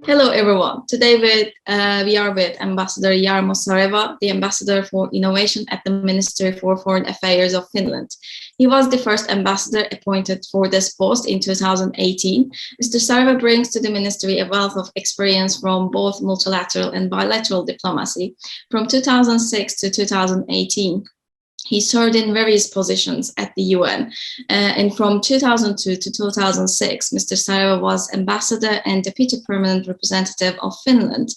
Hello, everyone. Today we are with Ambassador Jarmo Sareva, the Ambassador for Innovation at the Ministry for Foreign Affairs of Finland. He was the first ambassador appointed for this post in 2018. Mr. Sareva brings to the ministry a wealth of experience from both multilateral and bilateral diplomacy. From 2006 to 2018, he served in various positions at the UN, and from 2002 to 2006, Mr. Sareva was ambassador and deputy permanent representative of Finland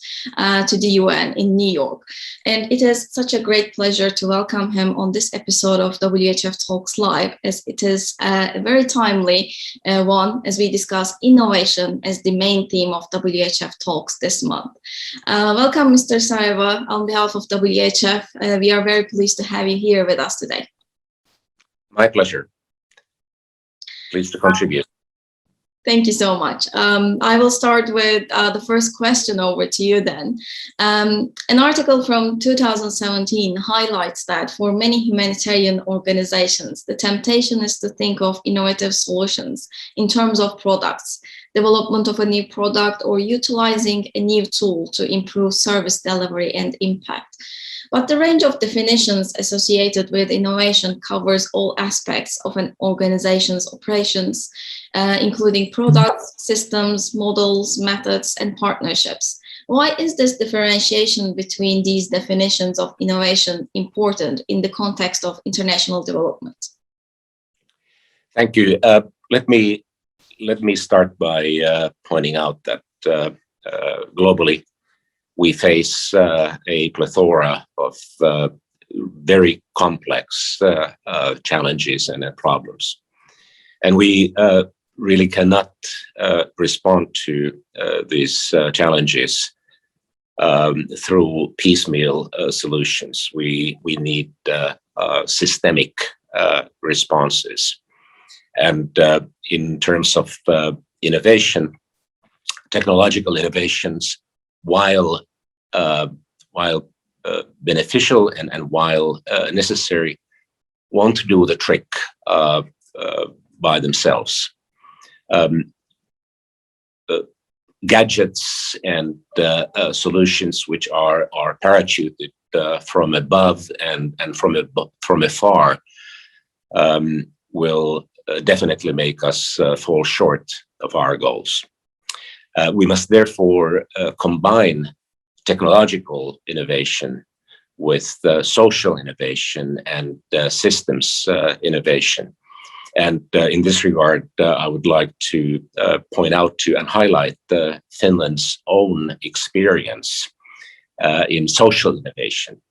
to the UN in New York. And it is such a great pleasure to welcome him on this episode of WHF Talks.Live, as it is a very timely one as we discuss innovation as the main theme of WHF Talks this month. Welcome, Mr. Sareva. On behalf of WHF, we are very pleased to have you here with us today. My pleasure. Pleased to contribute. Thank you so much. I will start with the first question over to you then. An article from 2017 highlights that for many humanitarian organizations, the temptation is to think of innovative solutions in terms of products, development of a new product, or utilizing a new tool to improve service delivery and impact. But the range of definitions associated with innovation covers all aspects of an organization's operations, including products, systems, models, methods, and partnerships. Why is this differentiation between these definitions of innovation important in the context of international development? Thank you. Let me start by pointing out that globally, we face a plethora of very complex challenges and problems. And we really cannot respond to these challenges through piecemeal solutions. We need systemic responses. And in terms of innovation, technological innovations, while beneficial and while necessary, won't do the trick by themselves. Gadgets and solutions which are parachuted from above and from afar will definitely make us fall short of our goals. We must therefore combine technological innovation with social innovation and systems innovation. And in this regard, I would like to point out to and highlight Finland's own experience in social innovation,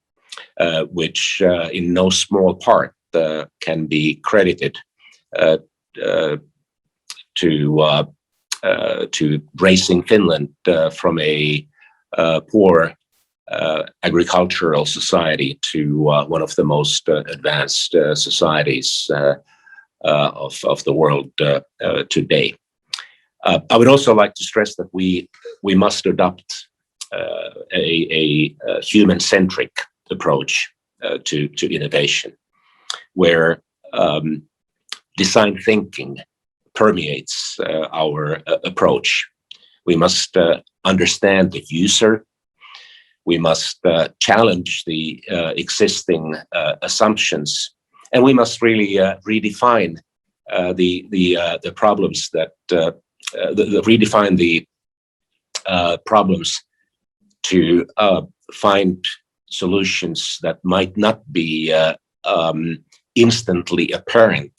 which in no small part can be credited to raising Finland from a poor agricultural society to one of the most advanced societies of the world today. I would also like to stress that we must adopt a human-centric approach to innovation, where design thinking permeates our approach. We must understand the user. We must challenge the existing assumptions, and we must really redefine the problems that redefine the problems to find solutions that might not be instantly apparent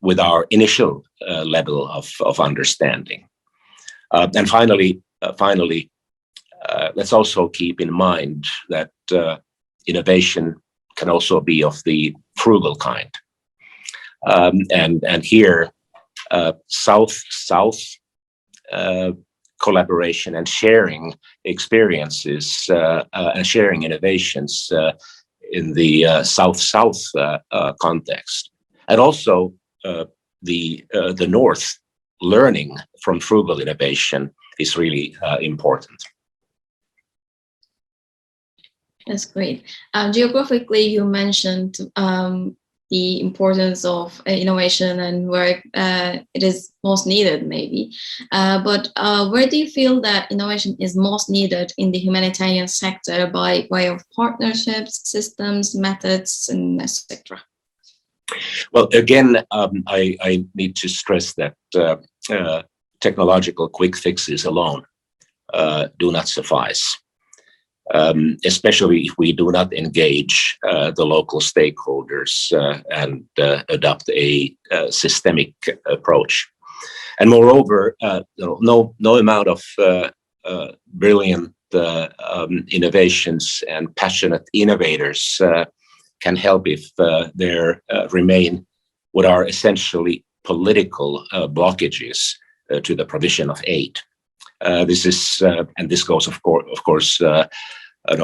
with our initial level of understanding. And finally, let's also keep in mind that innovation can also be of the frugal kind. And here, South-South collaboration and sharing experiences and sharing innovations in the South-South context. And also the North learning from frugal innovation is really important. That's great. Geographically, you mentioned the importance of innovation and where it is most needed, maybe. But where do you feel that innovation is most needed in the humanitarian sector by way of partnerships, systems, methods, and etc.? Well, again, I need to stress that technological quick fixes alone do not suffice. Especially if we do not engage the local stakeholders and adopt a systemic approach. And moreover, no amount of brilliant innovations and passionate innovators can help if there remain what are essentially political blockages to the provision of aid. This is, and this goes, of course,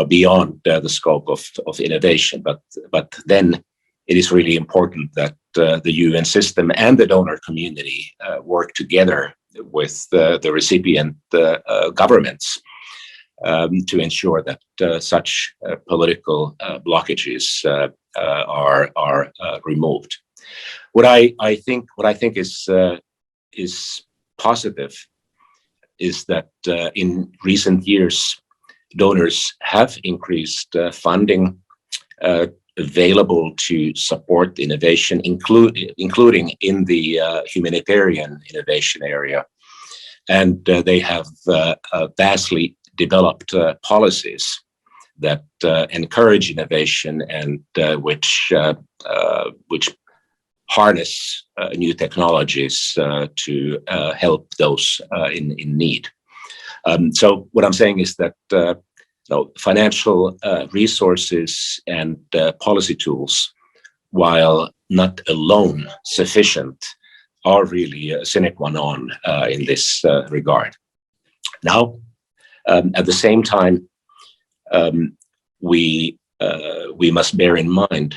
beyond the scope of innovation. But then it is really important that the UN system and the donor community work together with the recipient governments to ensure that such political blockages are removed. What I think is positive is that in recent years, donors have increased funding available to support innovation, including in the humanitarian innovation area. And they have vastly developed policies that encourage innovation and which harness new technologies to help those in need. So what I'm saying is that financial resources and policy tools, while not alone sufficient, are really a sine qua non in this regard. Now, at the same time, we must bear in mind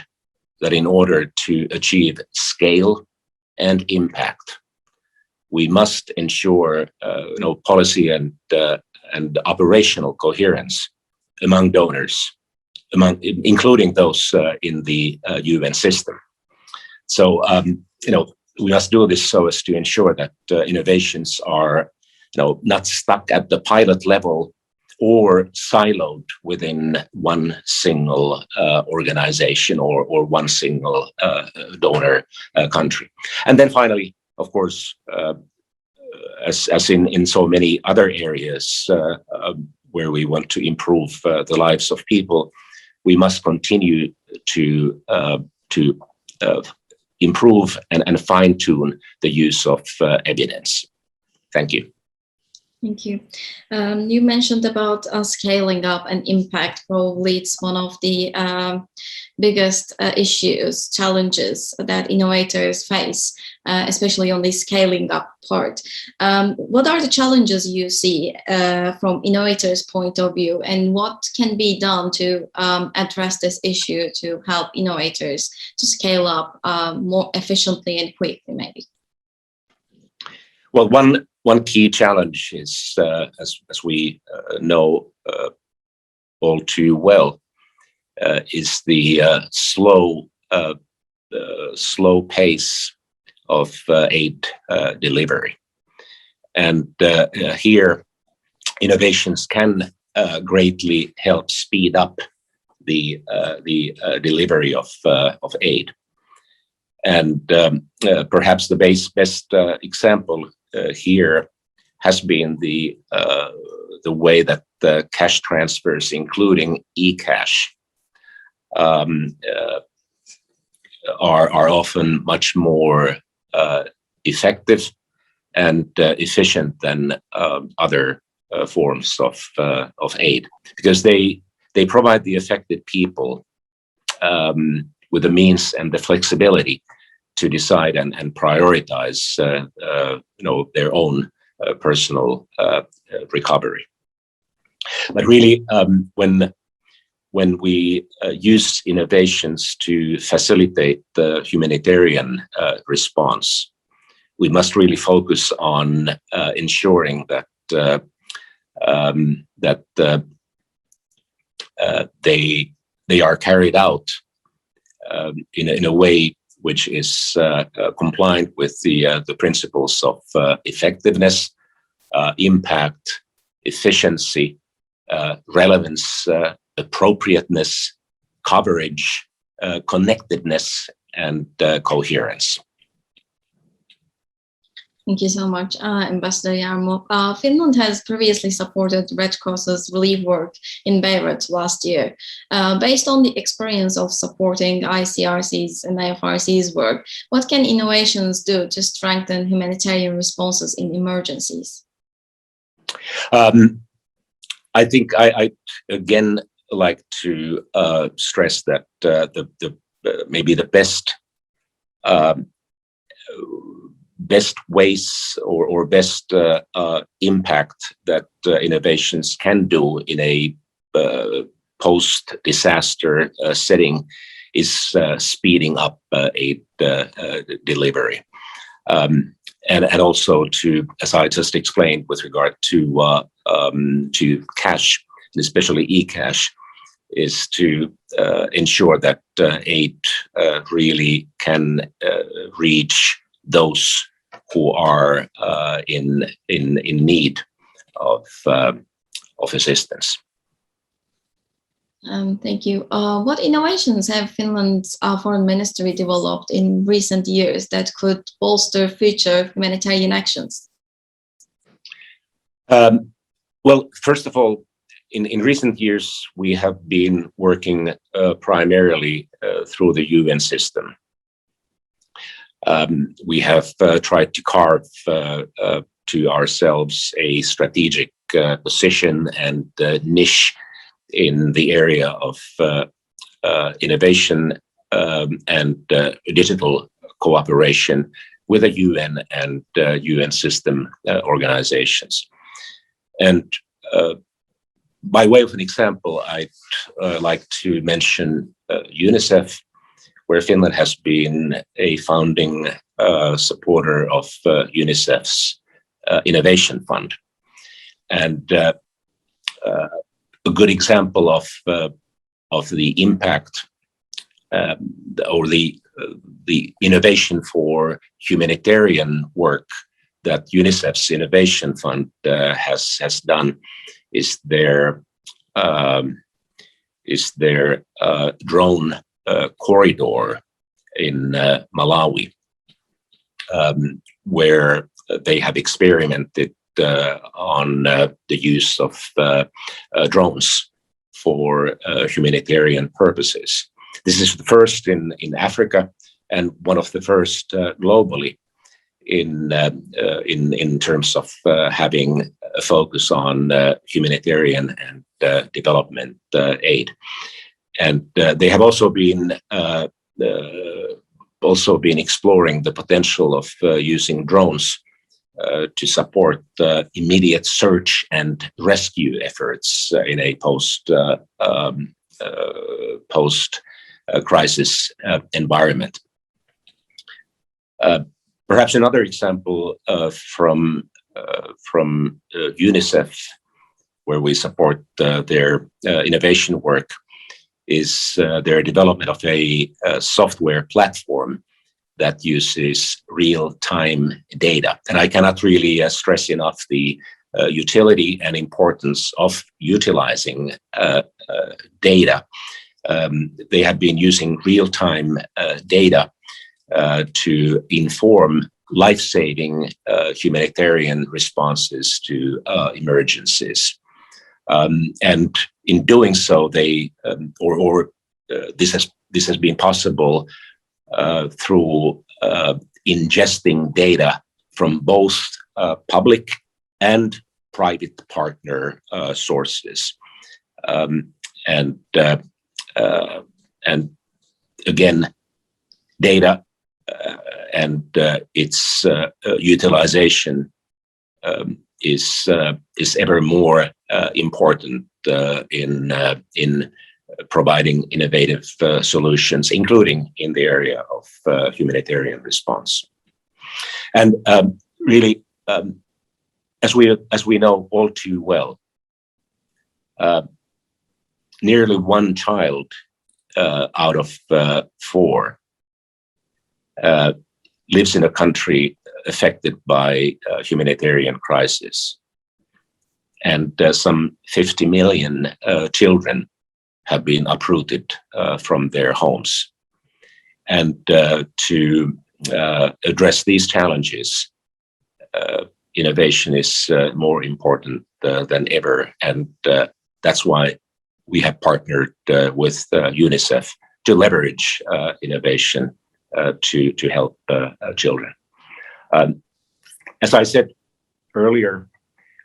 that in order to achieve scale and impact, we must ensure policy and operational coherence among donors, including those in the UN system. So we must do this so as to ensure that innovations are not stuck at the pilot level or siloed within one single organization or one single donor country. And then finally, of course, as in so many other areas where we want to improve the lives of people, we must continue to improve and fine-tune the use of evidence. Thank you. Thank you. You mentioned about scaling up and impact. Probably it's one of the biggest issues, challenges that innovators face, especially on the scaling up part. What are the challenges you see from innovators' point of view, and what can be done to address this issue to help innovators to scale up more efficiently and quickly, maybe? Well, one key challenge is, as we know all too well, is the slow pace of aid delivery. And here, innovations can greatly help speed up the delivery of aid. And perhaps the best example here has been the way that the cash transfers, including e-cash, are often much more effective and efficient than other forms of aid, because they provide the affected people with the means and the flexibility to decide and prioritize their own personal recovery. But really, when we use innovations to facilitate the humanitarian response, we must really focus on ensuring that they are carried out in a way which is compliant with the principles of effectiveness, impact, efficiency, relevance, appropriateness, coverage, connectedness, and coherence. Thank you so much, Ambassador Jarmo. Finland has previously supported Red Cross's relief work in Beirut last year. Based on the experience of supporting ICRC's and IFRC's work, what can innovations do to strengthen humanitarian responses in emergencies? I think I again like to stress that maybe the best ways or best impact that innovations can do in a post-disaster setting is speeding up aid delivery. And also to, as I just explained, with regard to cash, and especially e-cash, is to ensure that aid really can reach those who are in need of assistance. Thank you. What innovations have Finland's foreign ministry developed in recent years that could bolster future humanitarian actions? Well, first of all, in recent years, we have been working primarily through the UN system. We have tried to carve to ourselves a strategic position and niche in the area of innovation and digital cooperation with the UN and UN system organizations. And by way of an example, I'd like to mention UNICEF, where Finland has been a founding supporter of UNICEF's Innovation Fund. And a good example of the impact or the innovation for humanitarian work that UNICEF's Innovation Fund has done is their drone corridor in Malawi, where they have experimented on the use of drones for humanitarian purposes. This is the first in Africa and one of the first globally in terms of having a focus on humanitarian and development aid. And they have also been exploring the potential of using drones to support immediate search and rescue efforts in a post crisis environment. Perhaps another example from UNICEF, where we support their innovation work, is their development of a software platform that uses real-time data. And I cannot really stress enough the utility and importance of utilizing data. They have been using real-time data to inform life-saving humanitarian responses to emergencies. And in doing so, this has been possible through ingesting data from both public and private partner sources. And again, data and its utilization is ever more important in providing innovative solutions, including in the area of humanitarian response. And really, as we know all too well, nearly one child out of 4 lives in a country affected by humanitarian crisis. And some 50 million children have been uprooted from their homes. And to address these challenges, innovation is more important than ever. And that's why we have partnered with UNICEF to leverage innovation to help children. As I said earlier,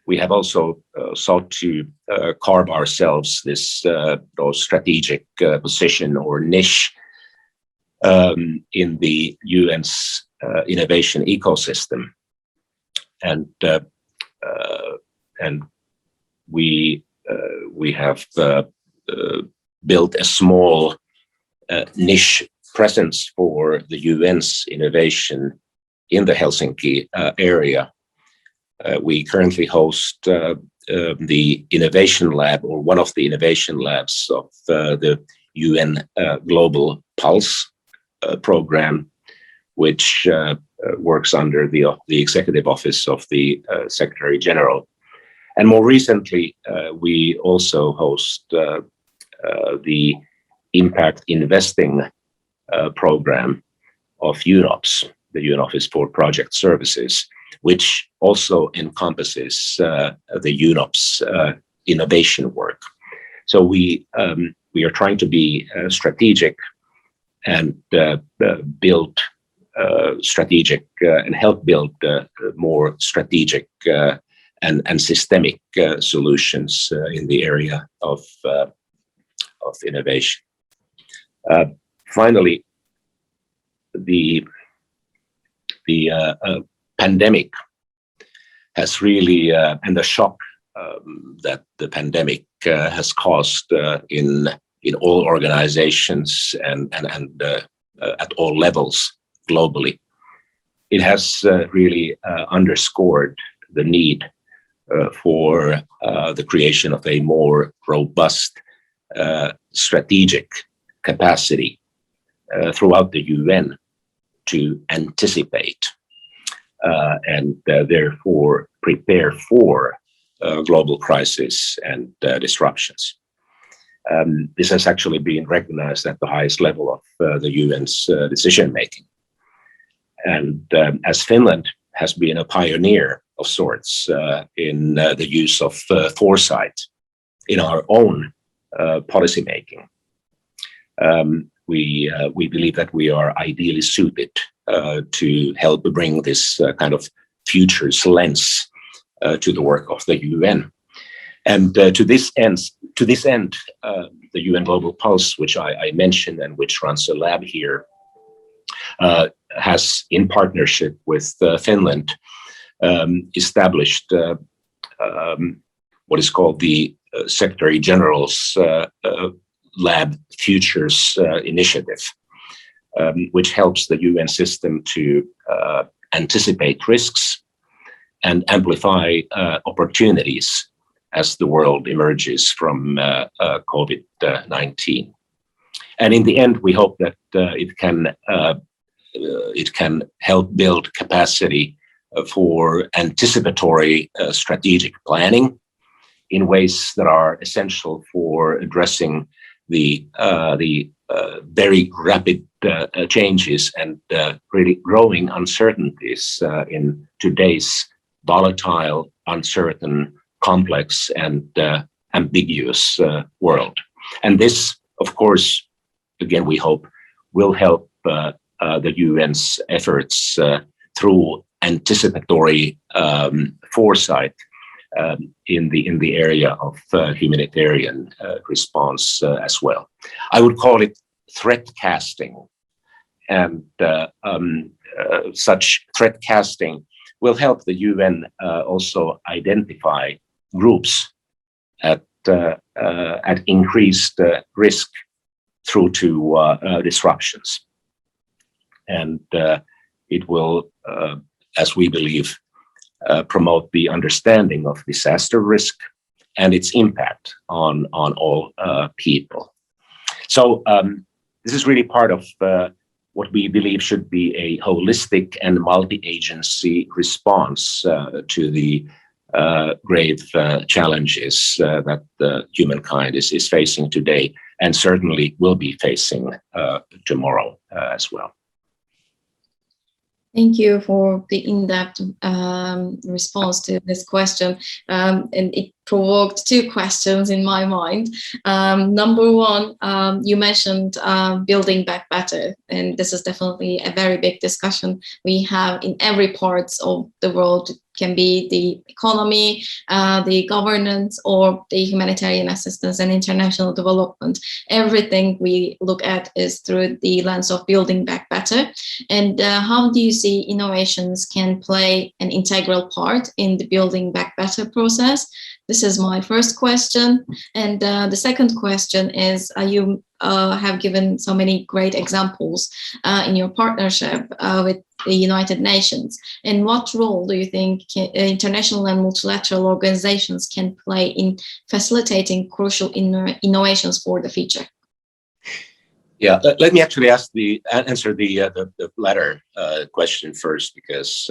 we have also sought to carve ourselves those strategic position or niche in the UN's innovation ecosystem, and we have built a small niche presence for the UN's innovation in the Helsinki area. We currently host the innovation lab, or one of the innovation labs of the UN Global Pulse program, which works under the executive office of the Secretary General. And more recently, we also host the impact investing program of UNOPS, the UN Office for Project Services, which also encompasses the UNOPS innovation work. So we are trying to be strategic and build strategic and help build more strategic and systemic solutions in the area of innovation. Finally, the pandemic has really, and the shock that the pandemic has caused in all organizations and at all levels globally, it has really underscored the need for the creation of a more robust strategic capacity throughout the UN to anticipate and therefore prepare for global crisis and disruptions. This has actually been recognized at the highest level of the UN's decision-making. And as Finland has been a pioneer of sorts in the use of foresight in our own policymaking, we believe that we are ideally suited to help bring this kind of futures lens to the work of the UN. And to this end, the UN Global Pulse, which I mentioned and which runs a lab here, has, in partnership with Finland, established what is called the Secretary General's Lab Futures Initiative, which helps the UN system to anticipate risks and amplify opportunities as the world emerges from COVID-19. And in the end, we hope that it can help build capacity for anticipatory strategic planning in ways that are essential for addressing the very rapid changes and really growing uncertainties in today's volatile, uncertain, complex, and ambiguous world. And this, of course, again, we hope, will help the UN's efforts through anticipatory foresight in the area of humanitarian response as well. I would call it threat casting, and such threat casting will help the UN also identify groups at increased risk through to disruptions. And it will, as we believe, promote the understanding of disaster risk and its impact on all people. So this is really part of what we believe should be a holistic and multi-agency response to the grave challenges that humankind is facing today, and certainly will be facing tomorrow as well. Thank you for the in-depth response to this question. And it provoked two questions in my mind. Number one, you mentioned building back better, and this is definitely a very big discussion we have in every part of the world. It can be the economy, the governance, or the humanitarian assistance and international development. Everything we look at is through the lens of building back better. And how do you see innovations can play an integral part in the building back better process? This is my first question. And the second question is, you have given so many great examples in your partnership with the United Nations. And what role do you think international and multilateral organizations can play in facilitating crucial innovations for the future? Yeah, let me actually answer the latter question first, because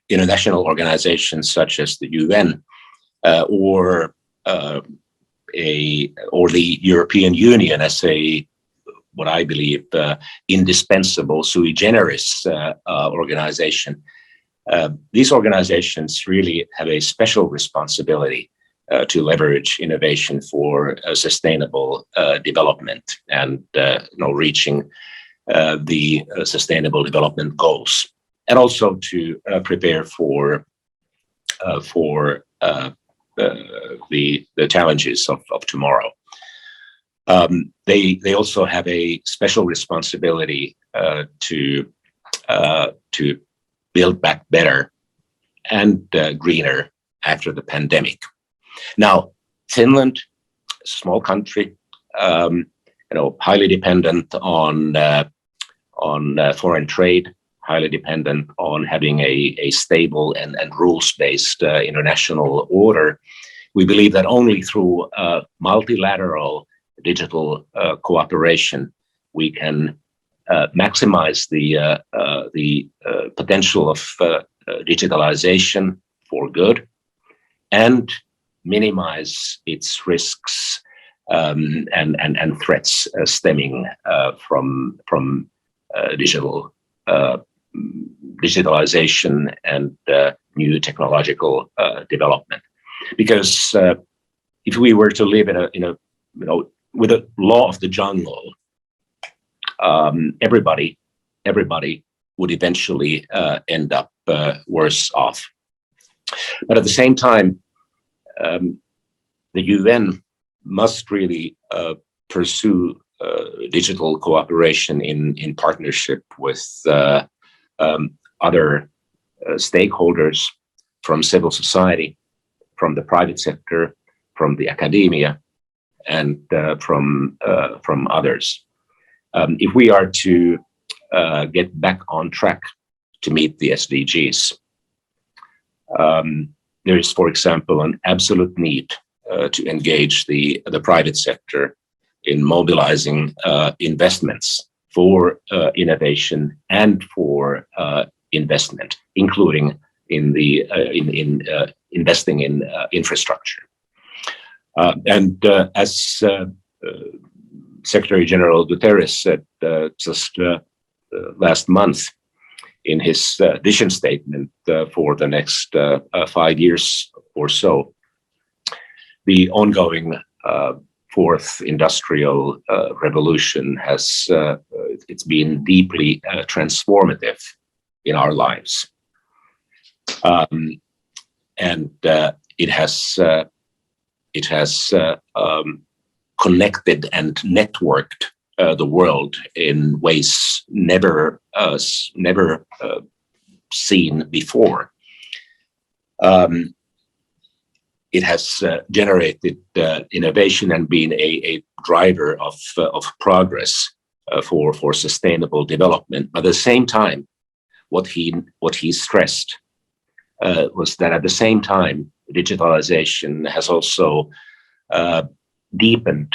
international organizations such as the UN or the European Union as what I believe indispensable sui generis organization. These organizations really have a special responsibility to leverage innovation for sustainable development and reaching the sustainable development goals, and also to prepare for the challenges of tomorrow. They also have a special responsibility to build back better and greener after the pandemic. Now, Finland, a small country, highly dependent on foreign trade, highly dependent on having a stable and rules-based international order. We believe that only through multilateral digital cooperation we can maximize the potential of digitalization for good and minimize its risks and threats stemming from digitalization and new technological development. Because if we were to live in a with a law of the jungle, everybody would eventually end up worse off. But at the same time, the UN must really pursue digital cooperation in partnership with other stakeholders from civil society, from the private sector, from the academia, and from others. If we are to get back on track to meet the SDGs, there is, for example, an absolute need to engage the private sector in mobilizing investments for innovation and for investment, including in investing in infrastructure. And as Secretary General Guterres said just last month in his vision statement for the next 5 years or so, the ongoing fourth industrial revolution it's been deeply transformative in our lives, and it has connected and networked the world in ways never seen before. It has generated innovation and been a driver of progress for sustainable development. But at the same time, what he stressed was that at the same time, digitalization has also deepened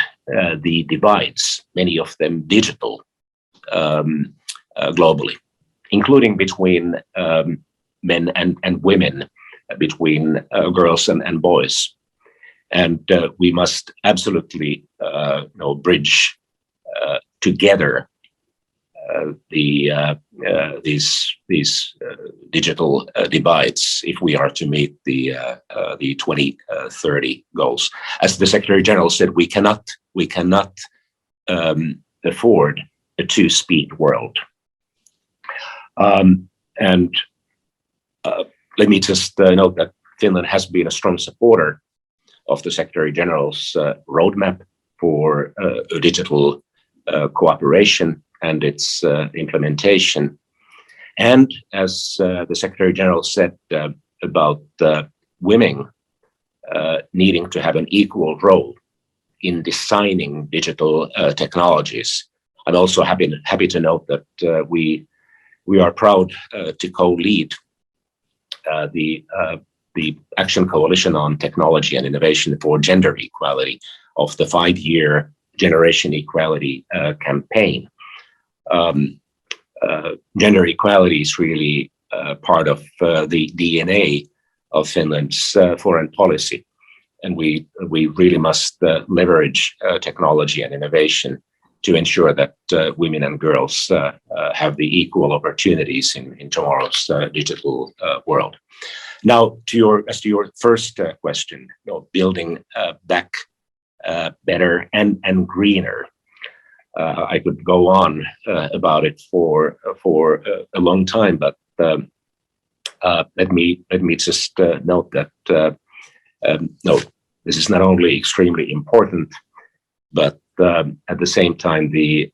the divides, many of them digital, globally, including between men and women, between girls and boys. And we must absolutely bridge together these digital divides if we are to meet the 2030 goals. As the Secretary General said, we cannot afford a two-speed world. Let me just note that Finland has been a strong supporter of the Secretary General's roadmap for digital cooperation and its implementation. And as the Secretary General said about women needing to have an equal role in designing digital technologies, I'm also happy to note that we are proud to co-lead the Action Coalition on Technology and Innovation for Gender Equality of the 5-year Generation Equality campaign. Gender equality is really part of the DNA of Finland's foreign policy, and we really must leverage technology and innovation to ensure that women and girls have the equal opportunities in tomorrow's digital world. Now, as to your first question, building back better and greener. I could go on about it for a long time, but let me just note that this is not only extremely important, but at the same time, the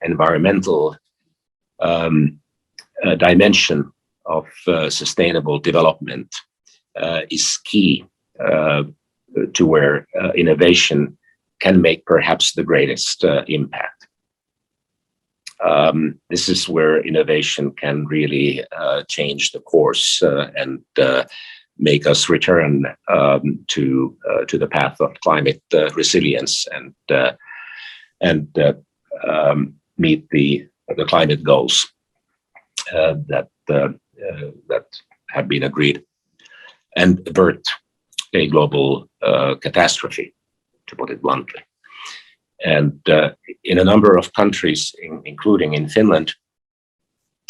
environmental dimension of sustainable development is key to where innovation can make perhaps the greatest impact. This is where innovation can really change the course and make us return to the path of climate resilience and meet the climate goals that have been agreed and avert a global catastrophe, to put it bluntly. And in a number of countries, including in Finland,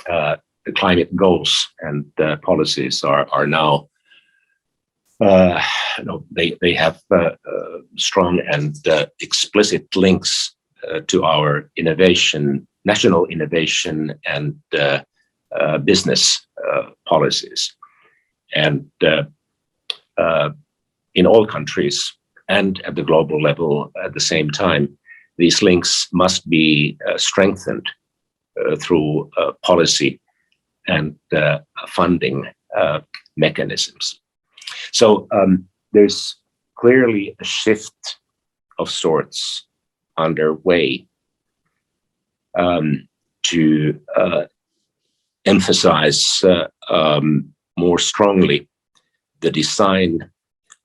the climate goals and policies are now they have strong and explicit links to our national innovation and business policies. And in all countries and at the global level at the same time, these links must be strengthened through policy and funding mechanisms. So there's clearly a shift of sorts underway to emphasize more strongly the design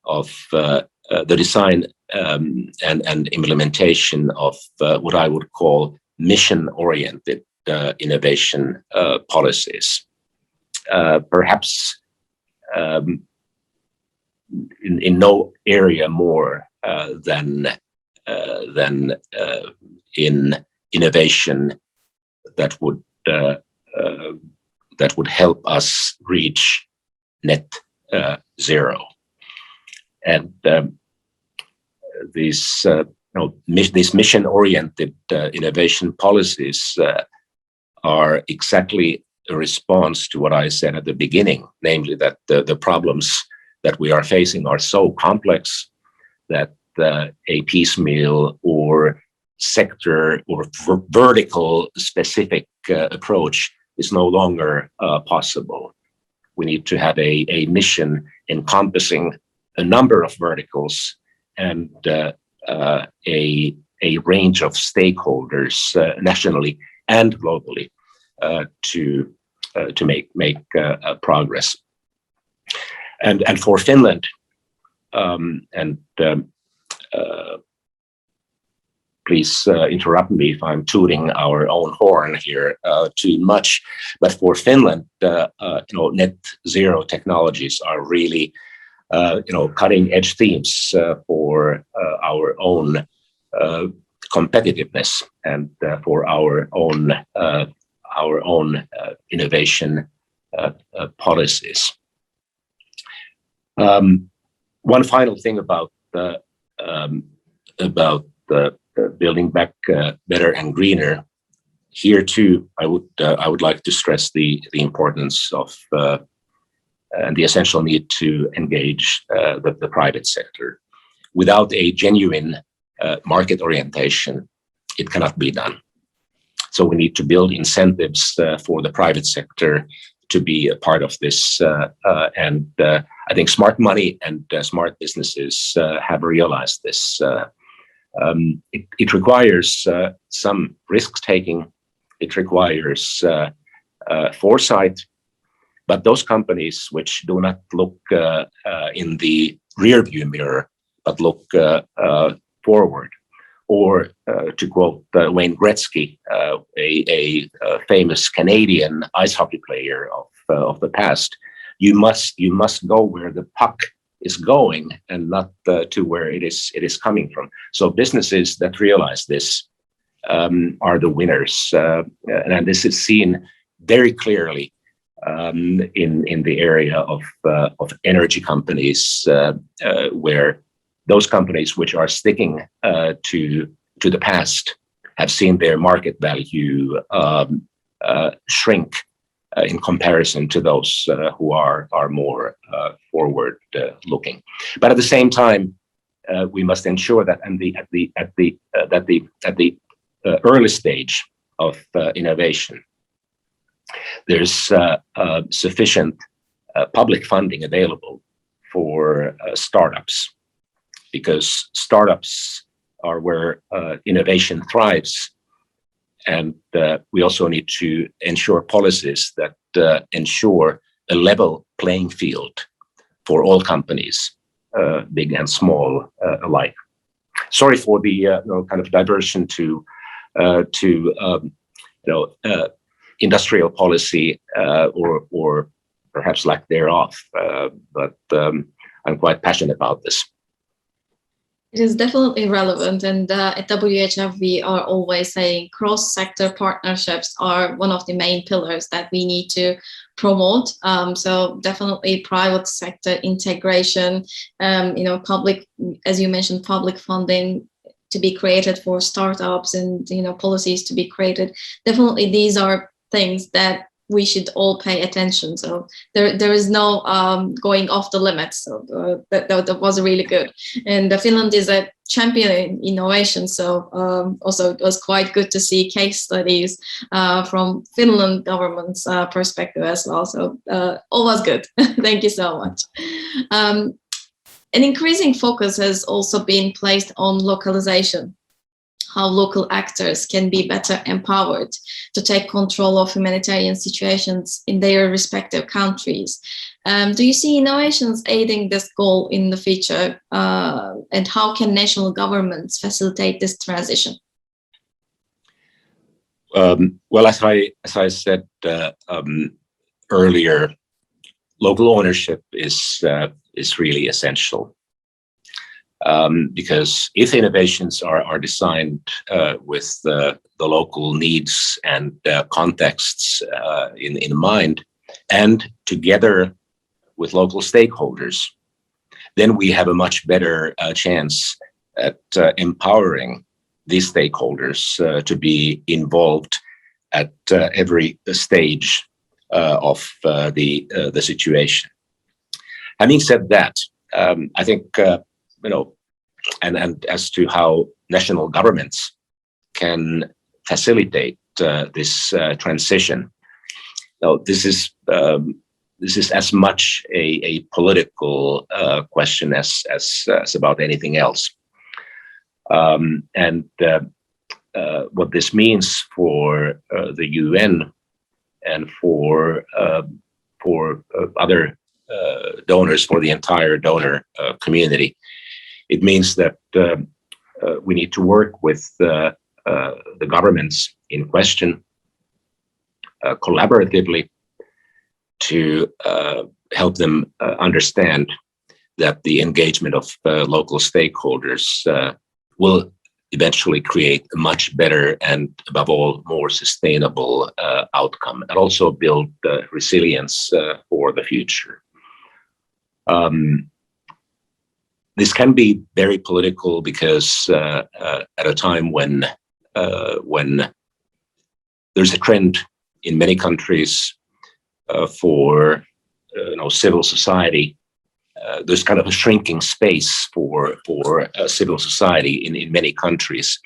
of and implementation of what I would call mission-oriented innovation policies. Perhaps in no area more than in innovation that would help us reach net zero. And these mission-oriented innovation policies are exactly a response to what I said at the beginning, namely that the problems that we are facing are so complex that a piecemeal or sector or vertical specific approach is no longer possible. We need to have a mission encompassing a number of verticals and a range of stakeholders nationally and globally to make progress. And for Finland, please interrupt me if I'm tooting our own horn here too much. But for Finland, net zero technologies are really cutting edge themes for our own competitiveness and for our own innovation policies. One final thing about building back better and greener. Here too, I would like to stress the importance of and the essential need to engage the private sector. Without a genuine market orientation, it cannot be done. So we need to build incentives for the private sector to be a part of this. And I think smart money and smart businesses have realized this. It requires some risk taking. It requires foresight. But those companies which do not look in the rearview mirror, but look forward, or to quote Wayne Gretzky, a famous Canadian ice hockey player of the past, you must go where the puck is going and not to where it is coming from. So businesses that realize this are the winners, and this is seen very clearly in the area of energy companies, where those companies which are sticking to the past have seen their market value shrink in comparison to those who are more forward looking. But at the same time, we must ensure that at the early stage of innovation, there's sufficient public funding available for startups, because startups are where innovation thrives. And we also need to ensure policies that ensure a level playing field for all companies, big and small alike. Sorry for the kind of diversion to industrial policy or perhaps lack thereof, but I'm quite passionate about this. It is definitely relevant, and at WHF we are always saying cross-sector partnerships are one of the main pillars that we need to promote. So definitely private sector integration, public, as you mentioned, public funding to be created for startups, and policies to be created. Definitely these are things that we should all pay attention. So there is no going off the limits. So that was really good. And Finland is a champion in innovation. So also it was quite good to see case studies from Finland government's perspective as well. So all was good. Thank you so much. An increasing focus has also been placed on localization, how local actors can be better empowered to take control of humanitarian situations in their respective countries. Do you see innovations aiding this goal in the future, and how can national governments facilitate this transition? Well, as I said earlier, local ownership is really essential. Because if innovations are designed with the local needs and contexts in mind, and together with local stakeholders, then we have a much better chance at empowering these stakeholders to be involved at every stage of the situation. Having said that, I think and as to how national governments can facilitate this transition, this is as much a political question as about anything else. And what this means for the UN and for other donors, for the entire donor community, it means that we need to work with the governments in question collaboratively to help them understand that the engagement of local stakeholders will eventually create a much better and, above all, more sustainable outcome, and also build resilience for the future. This can be very political because at a time when there's a trend in many countries for civil society, there's kind of a shrinking space for civil society in many countries.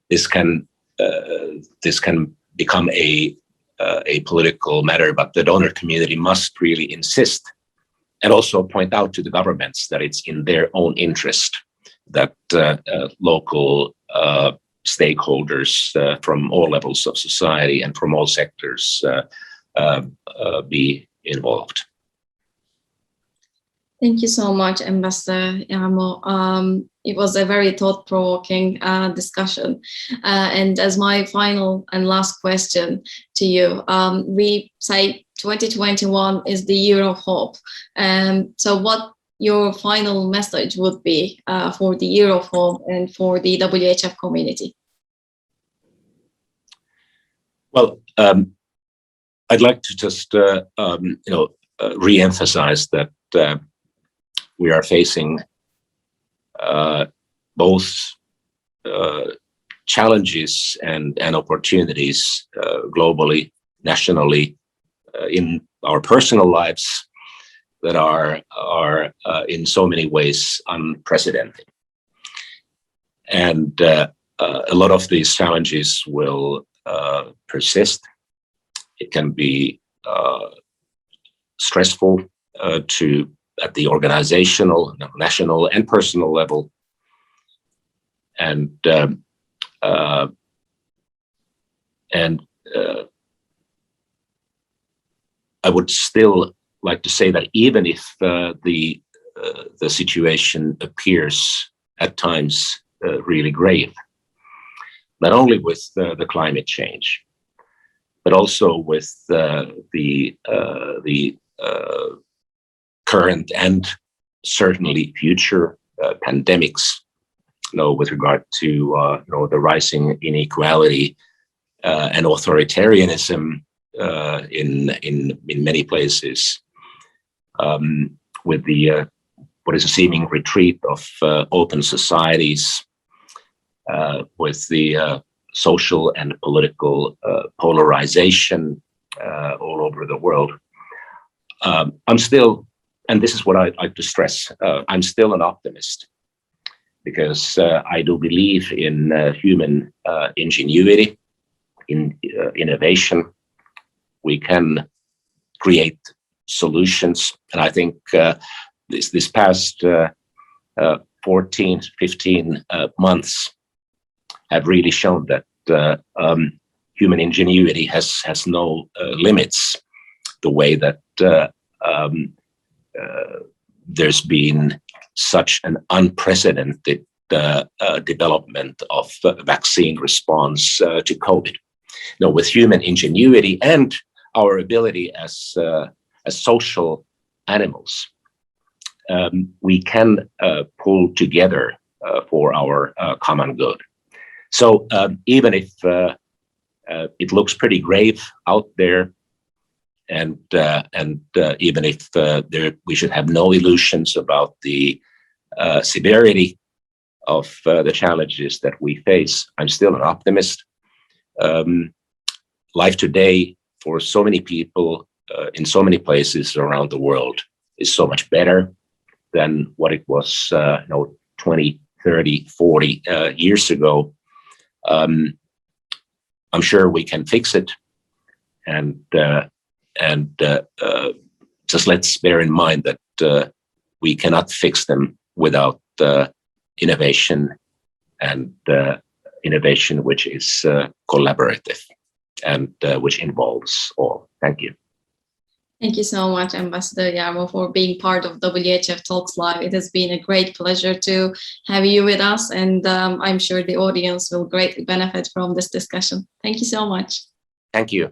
This can become a political matter, but the donor community must really insist and also point out to the governments that it's in their own interest that local stakeholders from all levels of society and from all sectors be involved. Thank you so much, Ambassador Jarmo. It was a very thought-provoking discussion. And as my final and last question to you, we say 2021 is the year of hope. So what your final message would be for the year of hope and for the WHF community? Well, I'd like to just re-emphasize that we are facing both challenges and opportunities globally, nationally, in our personal lives that are in so many ways unprecedented. And a lot of these challenges will persist. It can be stressful at the organizational, national, and personal level. And I would still like to say that even if the situation appears at times really grave, not only with the climate change, but also with the current and certainly future pandemics, with regard to the rising inequality and authoritarianism in many places, with the what is a seeming retreat of open societies, with the social and political polarization all over the world. I'm still, and this is what I'd like to stress, I'm still an optimist, because I do believe in human ingenuity, in innovation. We can create solutions, and I think this past 14, 15 months have really shown that human ingenuity has no limits, the way that there's been such an unprecedented development of vaccine response to COVID. With human ingenuity and our ability as social animals, we can pull together for our common good. So even if it looks pretty grave out there, and even if we should have no illusions about the severity of the challenges that we face, I'm still an optimist. Life today for so many people in so many places around the world is so much better than what it was 20, 30, 40 years ago. I'm sure we can fix it, and just let's bear in mind that we cannot fix them without innovation, and innovation which is collaborative and which involves all. Thank you. Thank you so much, Ambassador Jarmo, for being part of WHF Talks Live. It has been a great pleasure to have you with us, and I'm sure the audience will greatly benefit from this discussion. Thank you so much. Thank you.